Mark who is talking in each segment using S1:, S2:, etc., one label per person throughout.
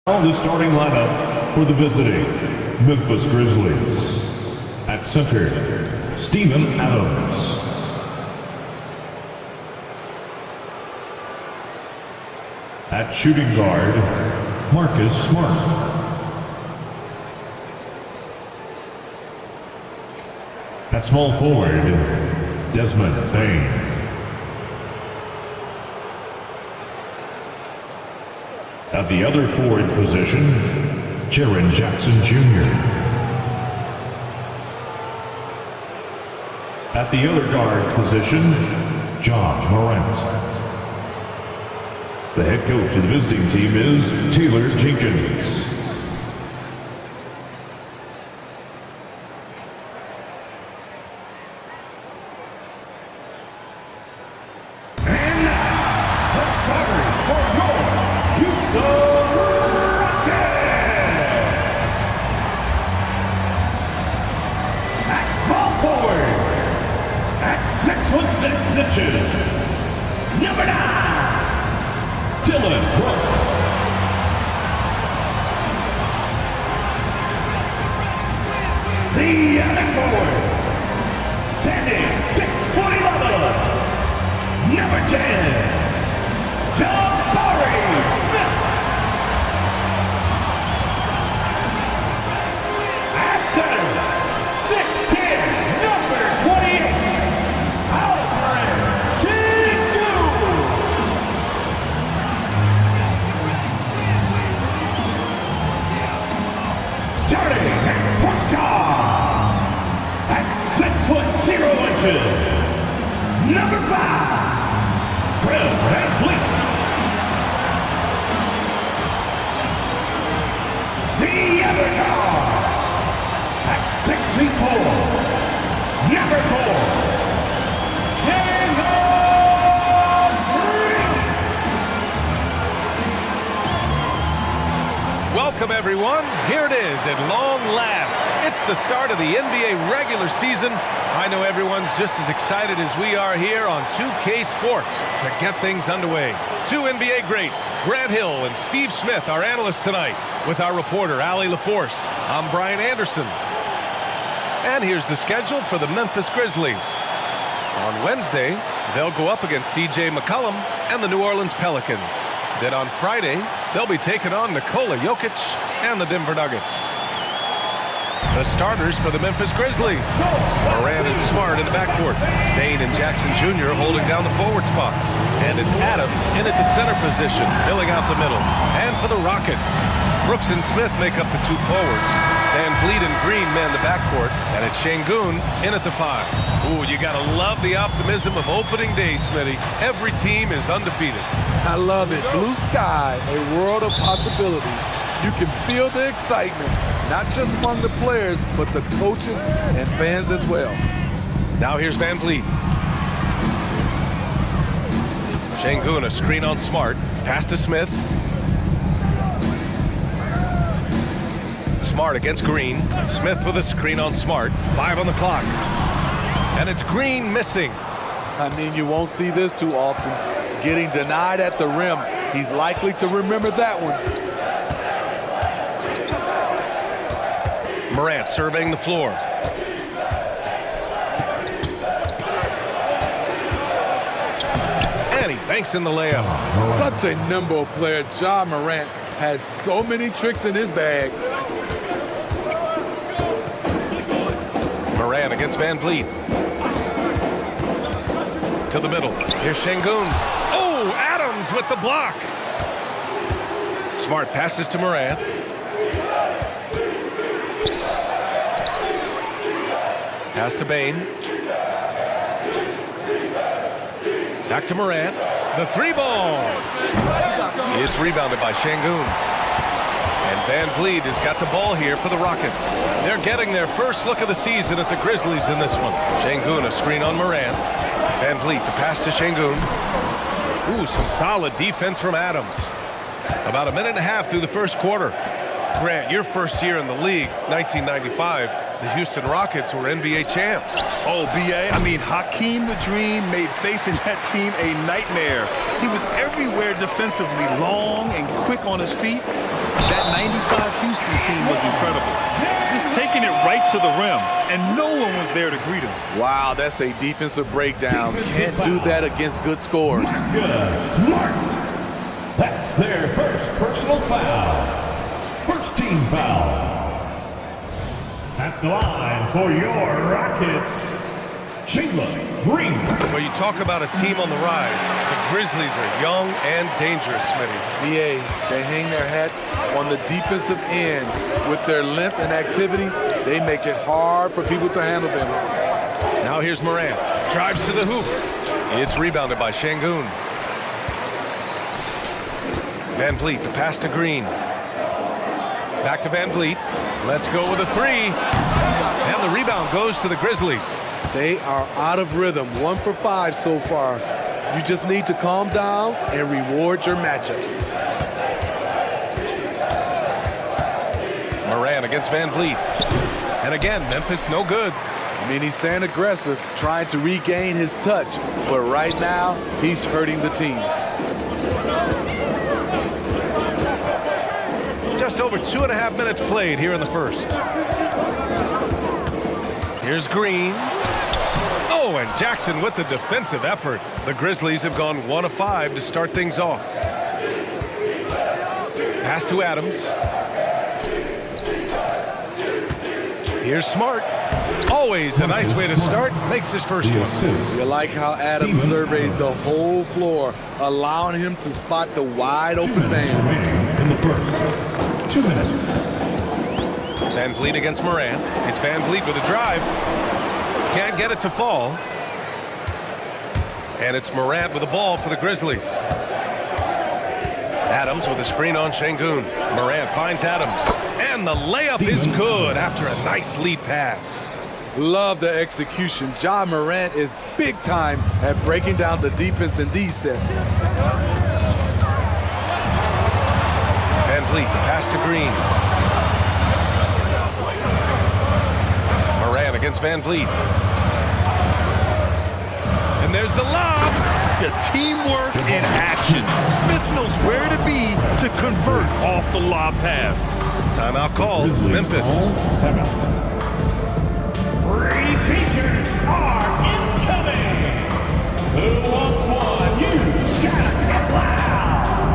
S1: The starting lineup for the visiting Memphis Grizzlies. At center, Steven Adams. At shooting guard, Marcus Smart. At small forward, Desmond Bain. At the other forward position, Jaren Jackson Jr. At the other guard position, John Morant. The head coach of the visiting team is Taylor Jenkins.
S2: Number 9, Dylan Brooks. The other forward, standing 6'11", number 10, John Smith. At center, 6'10", number 28, starting at point guard at 6'0", number 5, Fred VanVleet. The other guard at 6'4", number 4,
S3: Welcome, everyone. Here it is at long last. It's the start of the NBA regular season. I know everyone's just as excited as we are here on 2K Sports to get things underway. Two NBA greats, Grant Hill and Steve Smith, our analysts tonight, with our reporter, Allie LaForce. I'm Brian Anderson. And here's the schedule for the Memphis Grizzlies. On Wednesday, they'll go up against C.J. McCollum and the New Orleans Pelicans. Then on Friday, they'll be taking on Nikola Jokic and the Denver Nuggets. The starters for the Memphis Grizzlies: Morant and Smart in the backcourt, Bain and Jackson Jr. holding down the forward spots, and it's Adams in at the center position, filling out the middle. And for the Rockets, Brooks and Smith make up the two forwards. VanVleet and Green man the backcourt, and it's Şengün in at the 5. Ooh, you gotta love the optimism of opening day, Smitty. Every team is undefeated.
S4: I love it. Blue sky, a world of possibilities. You can feel the excitement, not just among the players, but the coaches and fans as well.
S3: Now here's VanVleet. Şengün, a screen on Smart. Pass to Smith. Smart against Green. Smith with a screen on Smart. 5 on the clock. And it's Green missing.
S4: I mean, you won't see this too often. Getting denied at the rim. He's likely to remember that one.
S3: Morant surveying the floor. And he banks in the layup.
S4: Such a nimble player. Ja Morant has so many tricks in his bag.
S3: Morant against VanVleet. To the middle. Here's Şengün. Oh, Adams with the block. Smart passes to Morant. Pass to Bain. Back to Morant. The 3-ball. It's rebounded by Şengün. And VanVleet has got the ball here for the Rockets. They're getting their first look of the season at the Grizzlies in this one. Şengün, a screen on Morant. VanVleet, the pass to Şengün. Ooh, some solid defense from Adams. About a minute and a half through the first quarter. Grant, your first year in the league, 1995, the Houston Rockets were NBA champs.
S5: Oh, B.A., I mean, Hakeem the Dream made facing that team a nightmare. He was everywhere defensively, long and quick on his feet. That incredible. Just taking it right to the rim, and no one was there to greet him.
S4: Wow, that's a defensive breakdown. Can't do that against good scores.
S1: Smart. That's their first personal foul. First team foul. At the line for your Rockets, Chandler Green.
S3: Well, you talk about a team on the rise. The Grizzlies are young and dangerous, Smitty.
S4: BA, they hang their hats on the defensive end. With their length and activity, they make it hard for people to handle them.
S3: Now here's Morant. Drives to the hoop. It's rebounded by Şengün. Van Vliet, the pass to Green. Back to Van Vliet. Let's go with a three. And the rebound goes to the Grizzlies.
S4: They are out of rhythm, 1 for 5 so far. You just need to calm down and reward your matchups.
S3: Morant against Van Vliet. And again, Memphis no good.
S4: I mean, he's staying aggressive, trying to regain his touch. But right now, he's hurting the team.
S3: Just over 2.5 minutes played here in the first. Here's Green. Oh, and Jackson with the defensive effort. The Grizzlies have gone 1 of 5 to start things off. Pass to Adams. Here's Smart. Always a nice way to start. Makes his first one.
S4: You like how Adams surveys the whole floor, allowing him to spot the wide open man.
S1: In the first 2 minutes.
S3: Van Vliet against Morant. It's Van Vliet with a drive. Can't get it to fall. And it's Morant with the ball for the Grizzlies. Adams with a screen on Şengün. Morant finds Adams. And the layup is good after a nice lead pass.
S4: Love the execution. Ja Morant is big time at breaking down the defense in these sets.
S3: Van Vliet, the pass to Green. Morant against Van Vliet. And there's the lob.
S5: The teamwork in action. Smith knows where to be to convert off the lob pass.
S3: Timeout called. Memphis.
S1: Timeout.
S2: Teachers are incoming. Who wants one? You got it loud.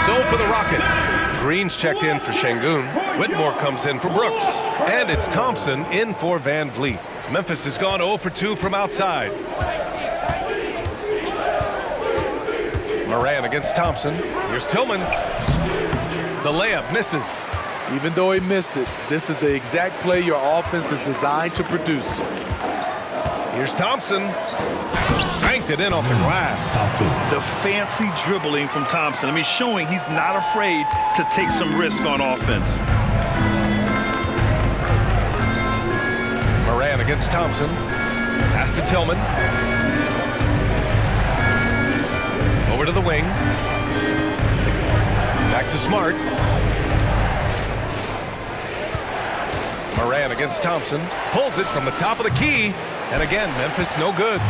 S3: So for the Rockets, Green's checked in for Şengün. Whitmore comes in for Brooks. And it's Thompson in for Van Vliet. Memphis has gone 0 for 2 from outside. Morant against Thompson. Here's Tillman. The layup misses.
S4: Even though he missed it, this is the exact play your offense is designed to produce.
S3: Here's Thompson. Banked it in off the glass.
S5: The fancy dribbling from Thompson. I mean, showing he's not afraid to take some risk on offense.
S3: Morant against Thompson. Pass to Tillman. Over to the wing. Back to Smart. Morant against Thompson. Pulls it from the top of the key. And again, Memphis no good.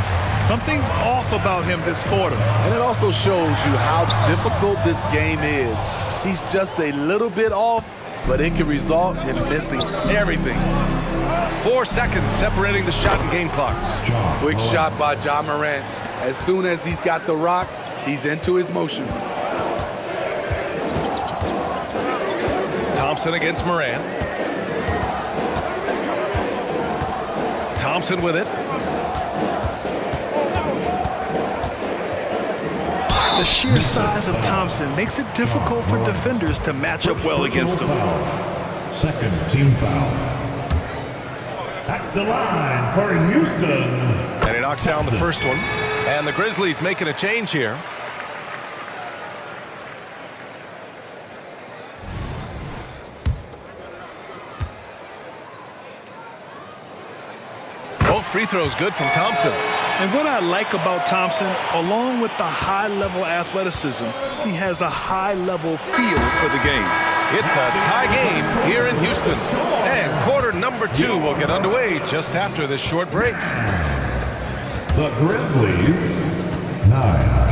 S5: Something's off about him this quarter.
S4: And it also shows you how difficult this game is. He's just a little bit off, but it can result in missing everything.
S3: 4 seconds separating the shot and game clocks.
S4: Quick shot by Ja Morant. As soon as he's got the rock, he's into his motion.
S3: Thompson against Morant. Thompson with it.
S5: The sheer size of Thompson makes it difficult for defenders to match up well against him.
S1: Second team foul.
S2: At the line for Houston.
S3: And he knocks down the first one. And the Grizzlies making a change here. Both free throws good from Thompson.
S5: And what I like about Thompson, along with the high-level athleticism, he has a high-level feel for the game.
S3: It's a tie game here in Houston. And quarter number 2 will get underway just after this short break.
S1: The Grizzlies, 9.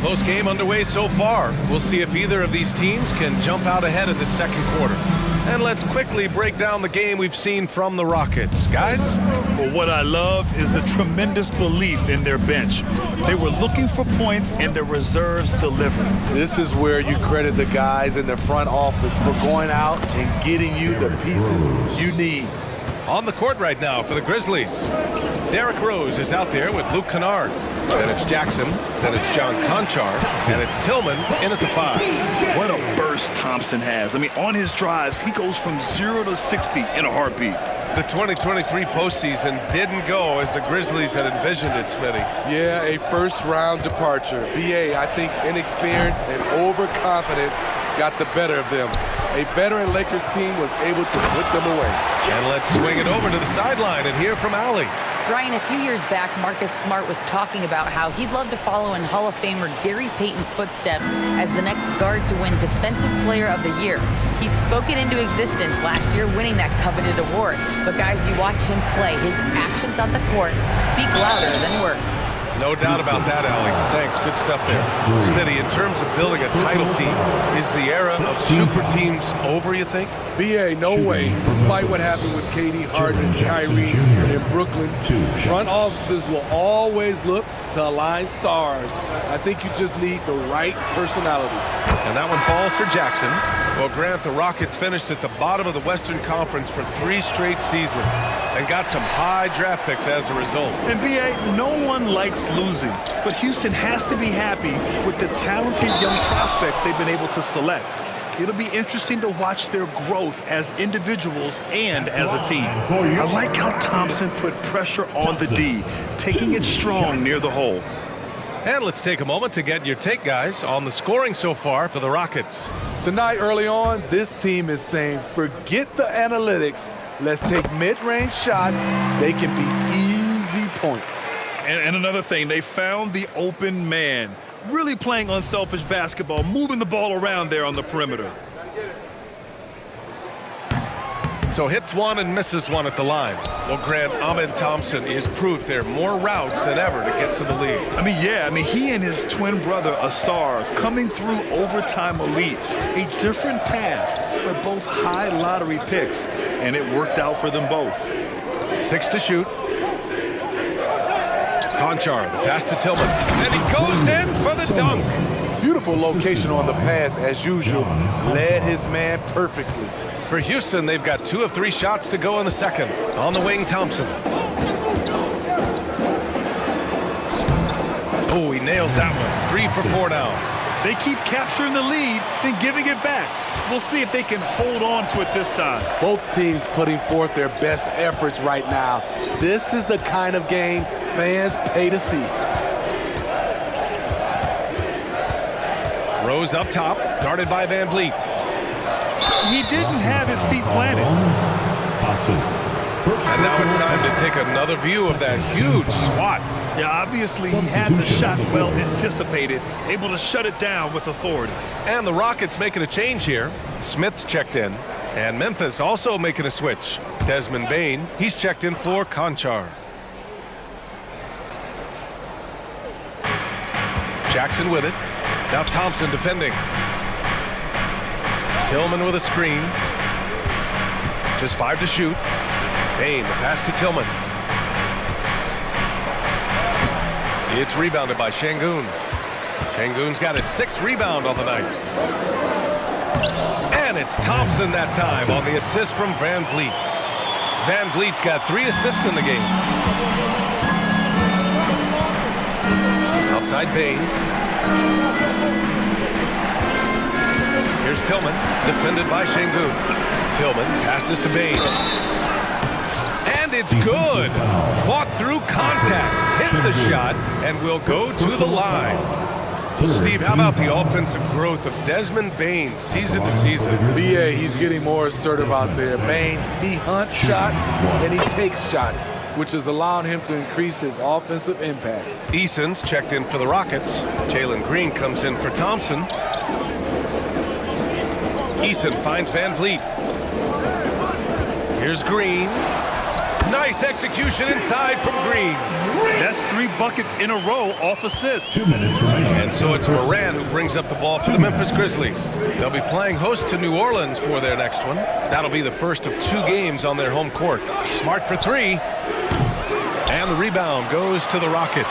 S3: Close game underway so far. We'll see if either of these teams can jump out ahead in the second quarter. And let's quickly break down the game we've seen from the Rockets. Guys?
S5: Well, what I love is the tremendous belief in their bench. They were looking for points and their reserves delivered.
S4: This is where you credit the guys in the front office for going out and getting you the pieces you need.
S3: On the court right now for the Grizzlies. Derrick Rose is out there with Luke Kennard. Then it's Jackson, then it's John Conchar, and it's Tillman in at the 5.
S5: What a burst Thompson has. I mean, on his drives, he goes from 0 to 60 in a heartbeat.
S3: The 2023 postseason didn't go as the Grizzlies had envisioned it, Smitty.
S4: Yeah, a first-round departure. BA, I think inexperience and overconfidence got the better of them. A veteran Lakers team was able to put them away.
S3: And let's swing it over to the sideline and hear from Allie.
S6: Brian, a few years back, Marcus Smart was talking about how he'd love to follow in Hall of Famer Gary Payton's footsteps as the next guard to win Defensive Player of the Year. He spoke it into existence last year, winning that coveted award. But guys, you watch him play, his actions on the court speak louder than words.
S3: No doubt about that, Allie. Thanks. Good stuff there. Smitty, in terms of building a title team, is the era of super teams over, you think?
S4: BA, no way. Despite what happened with KD, Harden, Kyrie in Brooklyn, front offices will always look to align stars. I think you just need the right personalities.
S3: And that one falls for Jackson. Well, Grant, the Rockets finished at the bottom of the Western Conference for 3 straight seasons and got some high draft picks as a result.
S5: And BA, no one likes losing, but Houston has to be happy with the talented young prospects they've been able to select. It'll be interesting to watch their growth as individuals and as a team. I like how Thompson put pressure on the D, taking it strong near the hole.
S3: And let's take a moment to get your take, guys, on the scoring so far for the Rockets.
S4: Tonight, early on, this team is saying, forget the analytics. Let's take mid-range shots. They can be easy points.
S5: And another thing, they found the open man. Really playing unselfish basketball, moving the ball around there on the perimeter.
S3: So hits one and misses one at the line. Well, Grant, Amen Thompson is proof there are more routes than ever to get to the lead.
S5: I mean, he and his twin brother, Asar, coming through overtime elite. A different path, but both high lottery picks, and it worked out for them both.
S3: 6 to shoot. Conchar, the pass to Tillman, and he goes in for the dunk.
S4: Beautiful location on the pass, as usual. Led his man perfectly.
S3: For Houston, they've got 2 of 3 shots to go in the second. On the wing, Thompson. Oh, he nails that one. 3 for 4 now.
S5: They keep capturing the lead, then giving it back. We'll see if they can hold on to it this time.
S4: Both teams putting forth their best efforts right now. This is the kind of game fans pay to see.
S3: Rose up top, guarded by Van Vliet.
S5: He didn't have his feet planted.
S3: And now it's time to take another view of that huge swat.
S5: Yeah, obviously he had the shot well anticipated, able to shut it down with authority.
S3: And the Rockets making a change here. Smith's checked in. And Memphis also making a switch. Desmond Bane, he's checked in for Conchar. Jackson with it. Now Thompson defending. Tillman with a screen. Just 5 to shoot. Bane, the pass to Tillman. It's rebounded by Şengün. Şengün's got his 6th rebound on the night. And it's Thompson that time on the assist from Van Vliet. Van Vliet's got 3 assists in the game. Outside Bane. Here's Tillman, defended by Şengün. Tillman passes to Bane. And it's good. Fought through contact, hit the shot, and will go to the line. Well, Steve, how about the offensive growth of Desmond Bane season to season?
S4: BA, he's getting more assertive out there. Bane, he hunts shots and he takes shots, which is allowing him to increase his offensive impact.
S3: Eason's checked in for the Rockets. Jalen Green comes in for Thompson. Eason finds Van Vliet. Here's Green. Nice execution inside from Green.
S5: That's 3 buckets in a row off assist.
S2: 2 minutes remaining.
S3: And so it's Moran who brings up the ball for the Memphis Grizzlies. They'll be playing host to New Orleans for their next one. That'll be the first of 2 games on their home court. Smart for 3. And the rebound goes to the Rockets.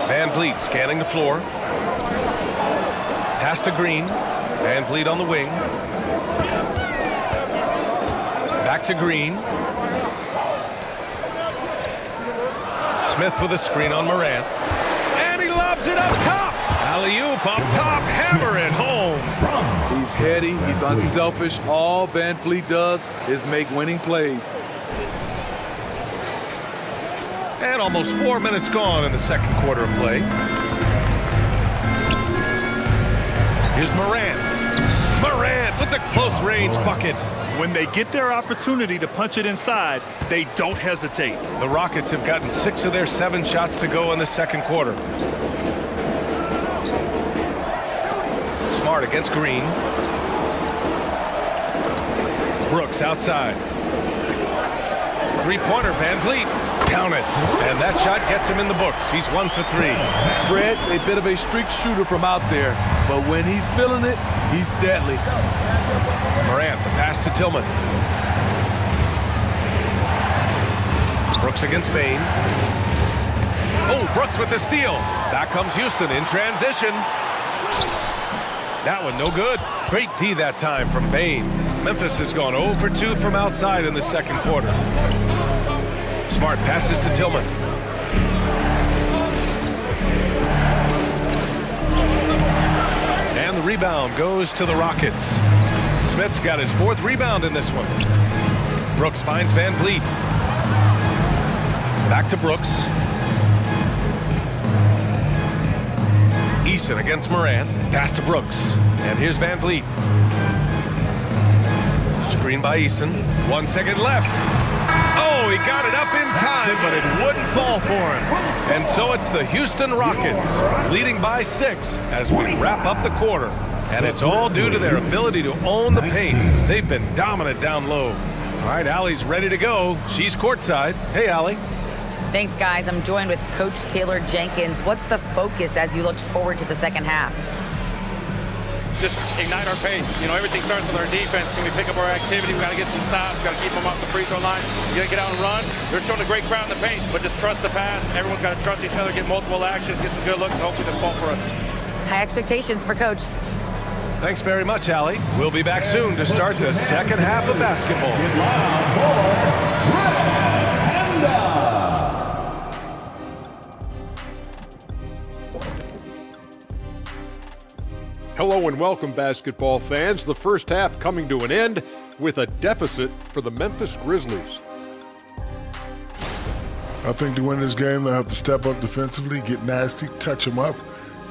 S3: Van Vliet scanning the floor. Pass to Green. Van Vliet on the wing. Back to Green. Smith with a screen on Morant. And he lobs it up top. Alley-oop up top. Hammer it home.
S4: He's heady. He's unselfish. All Van Vliet does is make winning plays.
S3: And almost 4 minutes gone in the second quarter of play. Here's Morant. Morant with the close-range bucket.
S5: When they get their opportunity to punch it inside, they don't hesitate.
S3: The Rockets have gotten 6 of their 7 shots to go in the second quarter. Smart against Green. Brooks outside. Three-pointer, Van Vliet. Count it. And that shot gets him in the books. He's 1 for 3.
S4: Fred's a bit of a streak shooter from out there, but when he's feeling it, he's deadly.
S3: Morant, the pass to Tillman. Brooks against Bain. Oh, Brooks with the steal. Back comes Houston in transition. That one no good. Great D that time from Bain. Memphis has gone 0 for 2 from outside in the second quarter. Smart passes to Tillman. And the rebound goes to the Rockets. Smith's got his 4th rebound in this one. Brooks finds Van Vliet. Back to Brooks. Eason against Morant. Pass to Brooks. And here's Van Vliet. Screen by Eason. 1 second left. Oh, he got it up in time, but it wouldn't fall for him. And so it's the Houston Rockets leading by 6 as we wrap up the quarter. And it's all due to their ability to own the paint. They've been dominant down low. All right, Allie's ready to go. She's courtside. Hey, Allie.
S6: Thanks, guys. I'm joined with Coach Taylor Jenkins. What's the focus as you look forward to the second half?
S7: Just ignite our pace. You know, everything starts with our defense. Can we pick up our activity? We got to get some stops. Got to keep them off the free throw line. We got to get out and run. They're showing a great crowd in the paint, but just trust the pass. Everyone's got to trust each other, get multiple actions, get some good looks, and hopefully they'll fall for us.
S6: High expectations for Coach.
S3: Thanks very much, Allie. We'll be back soon to start the second half of basketball.
S8: Hello and welcome, basketball fans. The first half coming to an end with a deficit for the Memphis Grizzlies.
S9: I think to win this game, they'll have to step up defensively, get nasty, touch them up,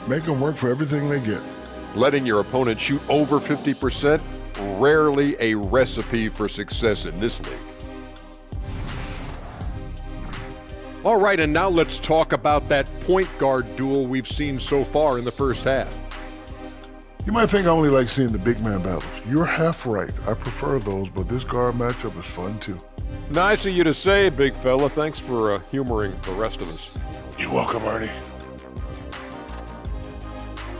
S9: make them work for everything they get.
S8: Letting your opponent shoot over 50%, rarely a recipe for success in this league. All right, and now let's talk about that point guard duel we've seen so far in the first half.
S9: You might think I only like seeing the big man battles. You're half right. I prefer those, but this guard matchup is fun too.
S8: Nice of you to say, big fella. Thanks for humoring the rest of us.
S9: You're welcome, Ernie.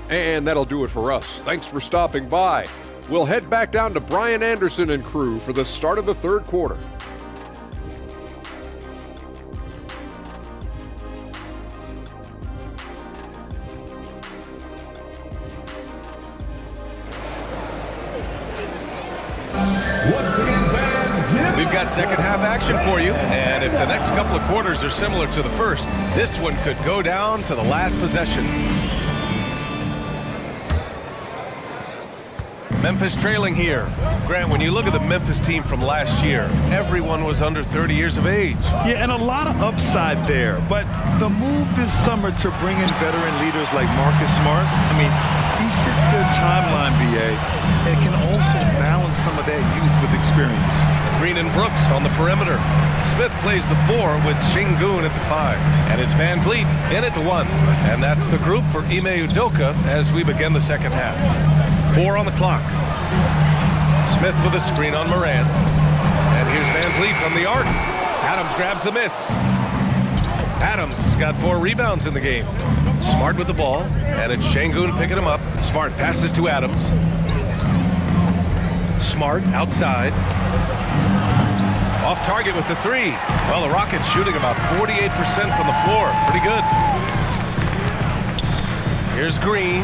S8: And that'll do it for us. Thanks for stopping by. We'll head back down to Brian Anderson and crew for the start of the third quarter.
S3: We've got second half action for you, and if the next couple of quarters are similar to the first, this one could go down to the last possession. Memphis trailing here. Grant, when you look at the Memphis team from last year, everyone was under 30 years of age.
S5: Yeah, and a lot of upside there. But the move this summer to bring in veteran leaders like Marcus Smart, I mean, he fits their timeline, BA, and can also balance some of that youth with experience.
S3: Green and Brooks on the perimeter. Smith plays the 4 with Shingun at the 5. And it's Van Vliet in at the 1. And that's the group for Ime Udoka as we begin the second half. 4 on the clock. Smith with a screen on Morant. And here's Van Vliet from the arc. Adams grabs the miss. Adams has got 4 rebounds in the game. Smart with the ball, and it's Şengün picking him up. Smart passes to Adams. Smart outside. Off target with the 3. Well, the Rockets shooting about 48% from the floor. Pretty good. Here's Green.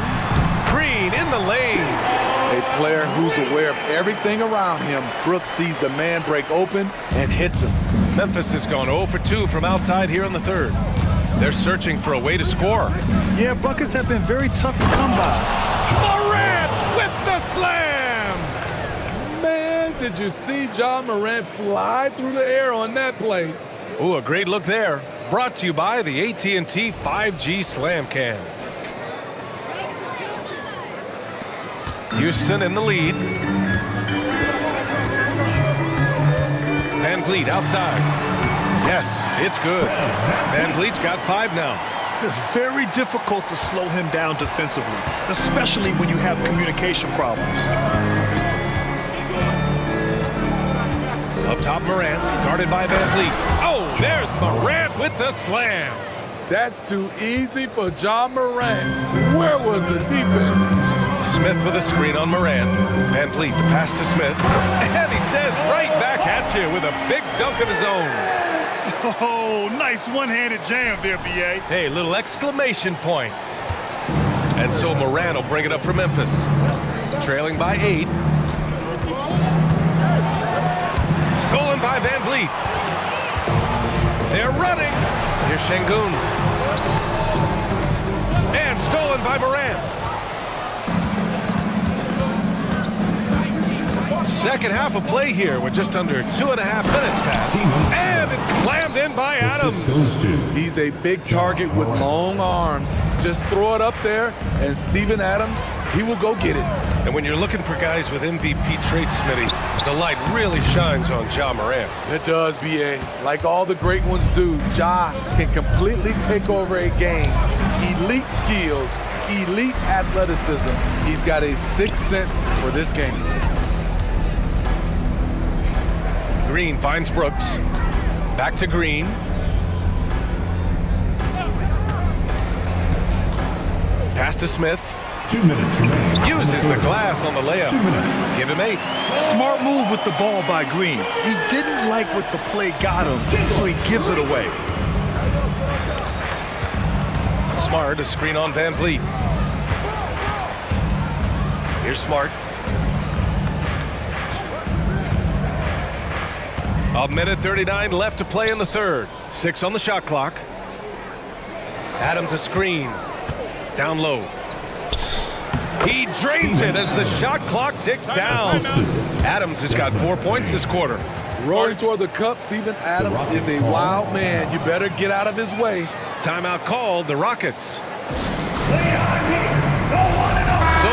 S3: Green in the lane.
S4: A player who's aware of everything around him. Brooks sees the man break open and hits him.
S3: Memphis has gone 0 for 2 from outside here in the third. They're searching for a way to score.
S5: Yeah, buckets have been very tough to come by.
S3: Morant with the slam!
S4: Man, did you see John Morant fly through the air on that play?
S3: Ooh, a great look there. Brought to you by the AT&T 5G Slam Cam. Houston in the lead. Van Vliet outside. Yes, it's good. Van Vliet's got 5 now.
S5: Very difficult to slow him down defensively, especially when you have communication problems.
S3: Up top, Morant, guarded by Van Vliet. Oh, there's Morant with the slam.
S4: That's too easy for John Morant. Where was the defense?
S3: Smith with a screen on Morant. Van Vliet, the pass to Smith. And he says right back at you with a big dunk of his own.
S5: Oh, nice one-handed jam there, B.A.
S3: Hey, little exclamation point. And so Morant will bring it up for Memphis. Trailing by 8. Stolen by Van Vliet. They're running. Here's Şengün. And stolen by Morant. Second half of play here with just under 2.5 minutes passed. And it's slammed in by Adams.
S4: He's a big target with long arms. Just throw it up there, and Steven Adams, he will go get it.
S3: And when you're looking for guys with MVP traits, Smitty, the light really shines on Ja Morant.
S4: It does, B.A. Like all the great ones do, Ja can completely take over a game. Elite skills, elite athleticism. He's got a sixth sense for this game.
S3: Green finds Brooks. Back to Green. Pass to Smith.
S2: 2 minutes remaining.
S3: Uses the glass on the layup.
S2: 2 minutes.
S3: Give him 8.
S5: Smart move with the ball by Green. He didn't like what the play got him, so he gives it away.
S3: Smart, a screen on Van Vliet. Here's Smart. A minute 39 left to play in the third. 6 on the shot clock. Adams a screen. Down low. He drains it as the shot clock ticks down. Adams has got 4 points this quarter.
S4: Rolling toward the cup, Steven Adams is a wild man. You better get out of his way.
S3: Timeout called, the Rockets. So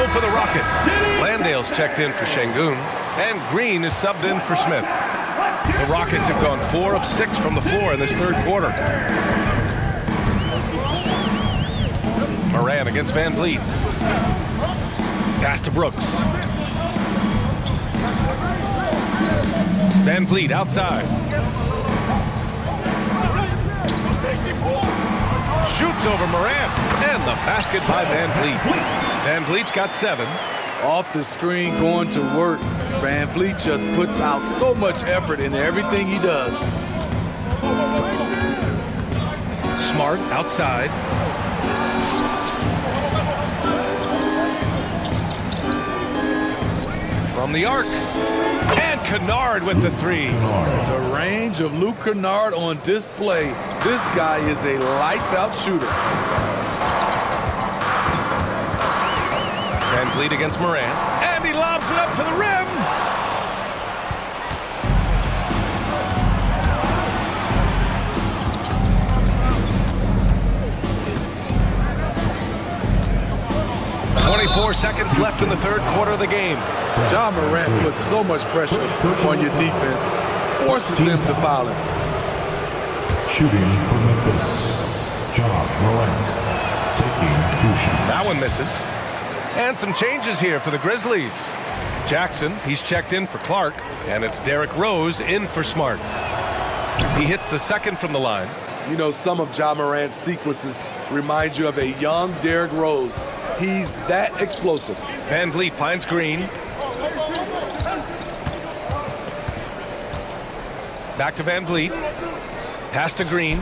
S3: for the Rockets, Landale's checked in for Şengün, and Green is subbed in for Smith. The Rockets have gone 4 of 6 from the floor in this third quarter. Morant against Van Vliet. Pass to Brooks. Van Vliet outside. Shoots over Morant, and the basket by Van Vliet. Van Vliet's got 7.
S4: Off the screen, going to work. Van Vliet just puts out so much effort in everything he does.
S3: Smart outside. From the arc. And Kennard with the 3.
S4: The range of Luke Kennard on display. This guy is a lights-out shooter.
S3: Van Vliet against Morant. And he lobs it up to the rim. .24 seconds left in the third quarter of the game.
S4: John Morant puts so much pressure on your defense, forces them to foul him.
S1: Shooting for Memphis, Ja Morant taking 2 shots.
S3: That one misses. And some changes here for the Grizzlies. Jackson, he's checked in for Clark, and it's Derrick Rose in for Smart. He hits the second from the line.
S4: You know, some of Ja Morant's sequences remind you of a young Derrick Rose. He's that explosive.
S3: Van Vliet finds Green. Back to Van Vliet. Pass to Green.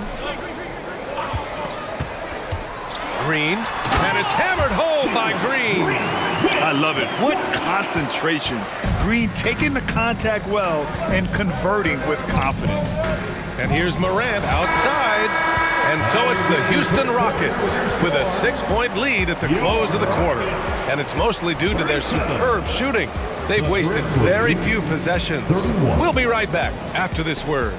S3: Green, and it's hammered home by Green.
S5: I love it. What concentration. Green taking the contact well and converting with confidence.
S3: And here's Morant outside. And so it's the Houston Rockets with a 6-point lead at the close of the quarter. And it's mostly due to their superb shooting. They've wasted very few possessions. We'll be right back after this word.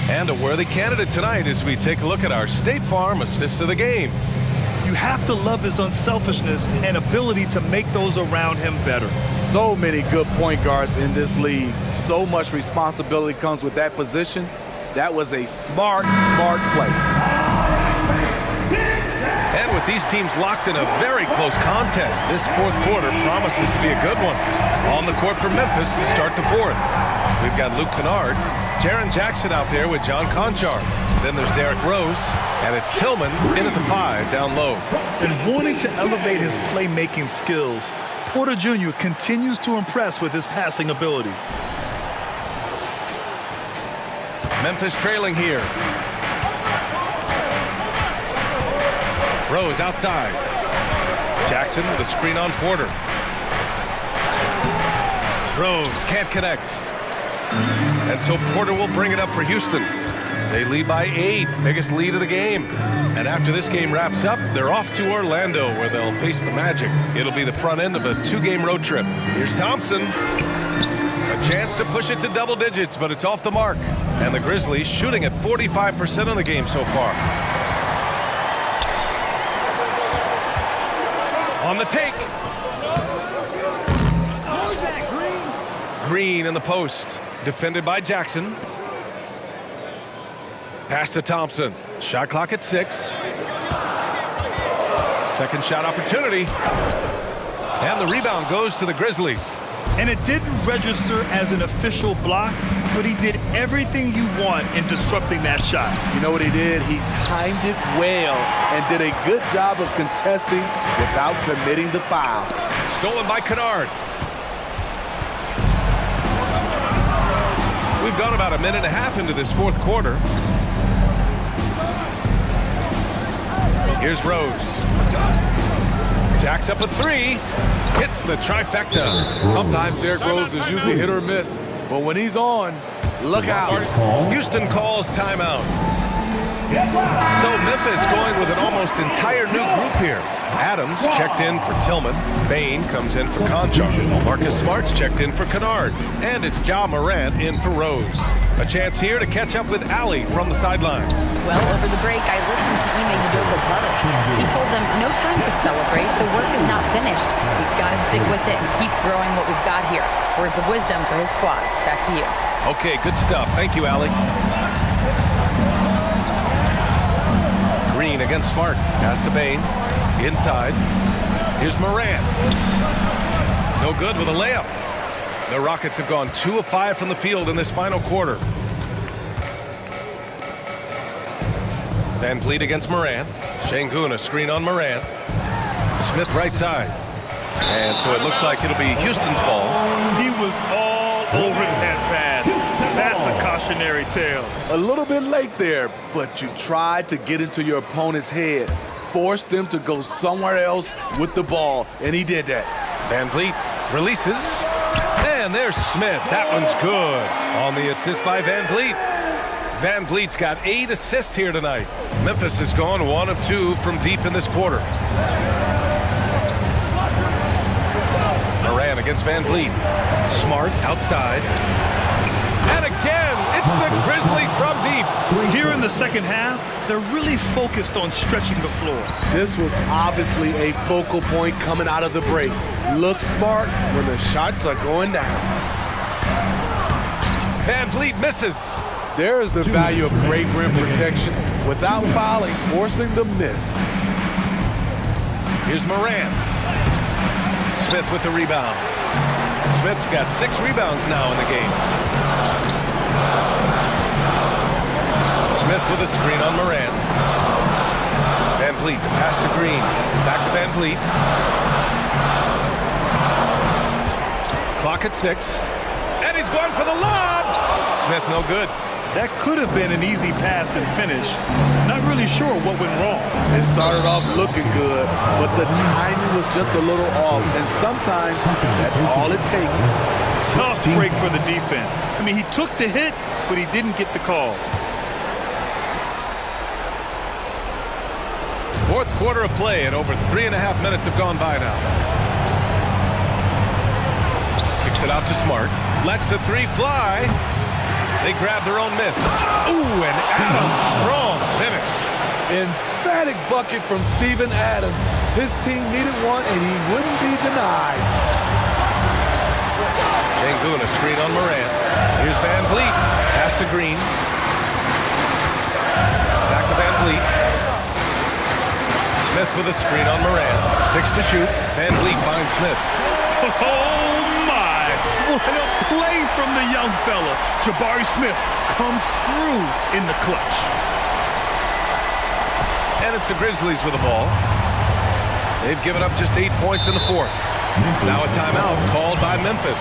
S3: And a worthy candidate tonight as we take a look at our State Farm assist of the game.
S5: You have to love his unselfishness and ability to make those around him better.
S4: So many good point guards in this league. So much responsibility comes with that position. That was a smart play.
S3: And with these teams locked in a very close contest, this fourth quarter promises to be a good one. On the court for Memphis to start the fourth. We've got Luke Kennard, Jaren Jackson out there with John Conchar. Then there's Derrick Rose, and it's Tillman in at the 5 down low.
S5: And wanting to elevate his playmaking skills, Porter Jr. continues to impress with his passing ability.
S3: Memphis trailing here. Rose outside. Jackson with a screen on Porter. Rose can't connect. And so Porter will bring it up for Houston. They lead by 8, biggest lead of the game. And after this game wraps up, they're off to Orlando where they'll face the Magic. It'll be the front end of a 2-game road trip. Here's Thompson. A chance to push it to double digits, but it's off the mark. And the Grizzlies shooting at 45% of the game so far. On the take. Green in the post. Defended by Jackson. Pass to Thompson. Shot clock at 6. Second shot opportunity. And the rebound goes to the Grizzlies.
S5: And it didn't register as an official block, but he did everything you want in disrupting that shot.
S4: You know what he did? He timed it well and did a good job of contesting without committing the foul.
S3: Stolen by Kennard. We've gone about a minute and a half into this fourth quarter. Here's Rose. Jacks up a 3. Hits the trifecta.
S4: Sometimes Derrick Rose is usually hit or miss, but when he's on, look out.
S3: Houston calls timeout. So Memphis going with an almost entire new group here. Adams checked in for Tillman. Bain comes in for Conchar. Marcus Smart's checked in for Kennard. And it's Ja Morant in for Rose. A chance here to catch up with Allie from the sideline.
S6: Well, over the break, I listened to Ime Udoka's huddle. He told them, no time to celebrate. The work is not finished. We've got to stick with it and keep growing what we've got here. Words of wisdom for his squad. Back to you.
S3: Okay, good stuff. Thank you, Allie. Green against Smart. Pass to Bain. Inside. Here's Morant. No good with a layup. The Rockets have gone 2 of 5 from the field in this final quarter. Van Vliet against Morant. Şengün a screen on Morant. Smith right side. And so it looks like it'll be Houston's ball.
S5: He was all over that pass. That's a cautionary tale.
S4: A little bit late there, but you tried to get into your opponent's head. Forced them to go somewhere else with the ball, and he did that.
S3: Van Vliet releases. And there's Smith. That one's good on the assist by Van Vliet. Van Vliet's got 8 assists here tonight. Memphis has gone 1 of 2 from deep in this quarter. Moran against Van Vliet. Smart outside. And again, it's the Grizzlies from deep.
S5: Here in the second half, they're really focused on stretching the floor.
S4: This was obviously a focal point coming out of the break. Look smart when the shots are going down.
S3: Van Vliet misses.
S4: There is the value of great rim protection without fouling, forcing the miss.
S3: Here's Moran. Smith with the rebound. Smith's got 6 rebounds now in the game. Smith with a screen on Moran. Van Vliet, the pass to Green. Back to Van Vliet. Clock at 6. And he's going for the lob. Smith no good.
S5: That could have been an easy pass and finish. Not really sure what went wrong.
S4: It started off looking good, but the timing was just a little off, and sometimes that's all it takes.
S5: Tough break for the defense. I mean, he took the hit, but he didn't get the call.
S3: Fourth quarter of play, and over 3.5 minutes have gone by now. Kicks it out to Smart. Lets the 3 fly. They grab their own miss. Ooh, and Adams, strong finish.
S4: Emphatic bucket from Steven Adams. His team needed one, and he wouldn't be denied.
S3: Sengun, a screen on Moran. Here's Van Vliet. Pass to Green. Back to Van Vliet. Smith with a screen on Moran. 6 to shoot. Van Vliet finds Smith.
S5: Oh, my. What a play from the young fella. Jabari Smith comes through in the clutch.
S3: And it's the Grizzlies with the ball. They've given up just 8 points in the fourth. Now a timeout called by Memphis.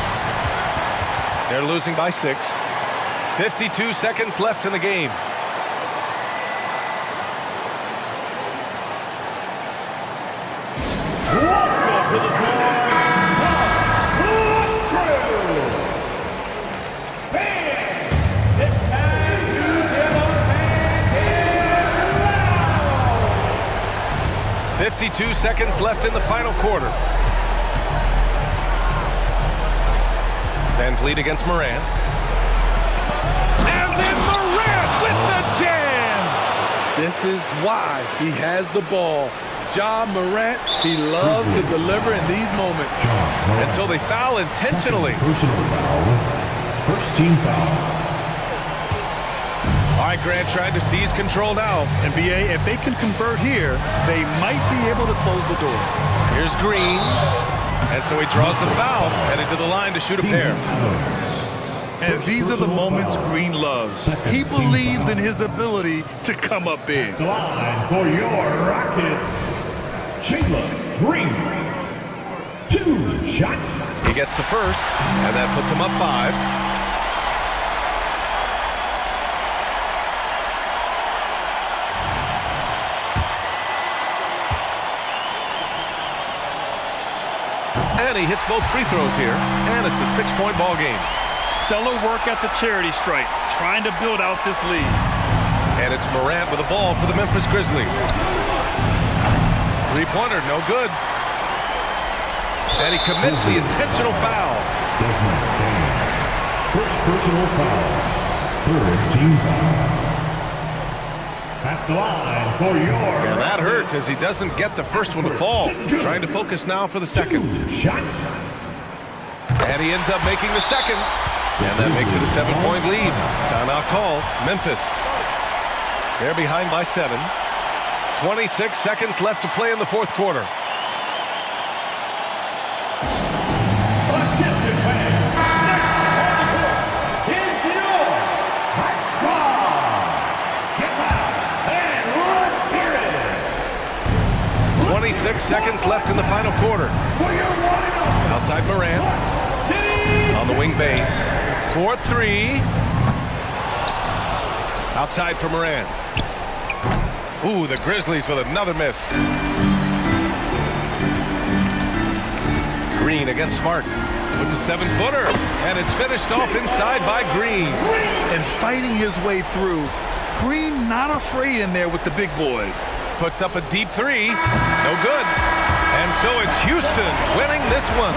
S3: They're losing by 6. 52 seconds left in the game.
S2: Welcome to the floor. Fans, it's time to give a fan
S3: 52 seconds left in the final quarter. Van Vliet against Moran. And then Moran with the jam!
S4: This is why he has the ball. John Morant, he loves to deliver in these moments.
S3: And so they foul intentionally.
S1: Personal foul. First team foul.
S3: All right, Grant trying to seize control now.
S5: And BA, if they can convert here, they might be able to close the door.
S3: Here's Green. And so he draws the foul, headed to the line to shoot a pair.
S5: And these are the moments Green loves. He believes in his ability to come up big.
S2: line for your Rockets. Chandler Green. 2 shots.
S3: He gets the first, and that puts him up 5. And he hits both free throws here, and it's a 6-point ball game.
S5: Stellar work at the charity stripe, trying to build out this lead.
S3: And it's Morant with the ball for the Memphis Grizzlies. 3-pointer, no good. And he commits the intentional foul.
S1: First personal foul. Third team foul.
S2: At the line for your
S3: And that hurts as he doesn't get the first one to fall. Trying to focus now for the second.
S2: 2 shots.
S3: And he ends up making the second. And that makes it a 7-point lead. Timeout call, Memphis. They're behind by 7. 26 seconds left to play in the fourth quarter.
S2: Attention fans. Here's your high squad. Get out and let's hear it.
S3: 26 seconds left in the final quarter.
S2: For your 1-0.
S3: Outside Moran. On the wing, Bain. 4-3. Outside for Moran. Ooh, the Grizzlies with another miss. Green against Smart. with the 7-footer, and it's finished off inside by Green.
S5: And fighting his way through, Green not afraid in there with the big boys.
S3: Puts up a deep three, no good. And so it's Houston winning this one.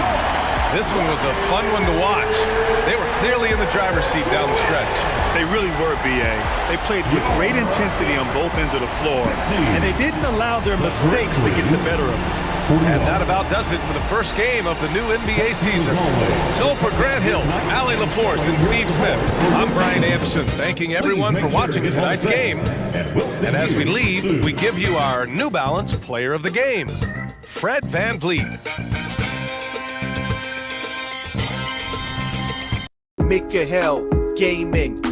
S3: This one was a fun one to watch. They were clearly in the driver's seat down the stretch.
S5: They really were, B.A. They played with great intensity on both ends of the floor, and they didn't allow their mistakes to get the better of them.
S3: And that about does it for the first game of the new NBA season. So for Grant Hill, Allie LaForce, and Steve Smith, I'm Brian Anderson, thanking everyone for watching tonight's game. And as we leave, we give you our New Balance Player of the Game, Fred VanVleet.
S10: Make your hell gaming.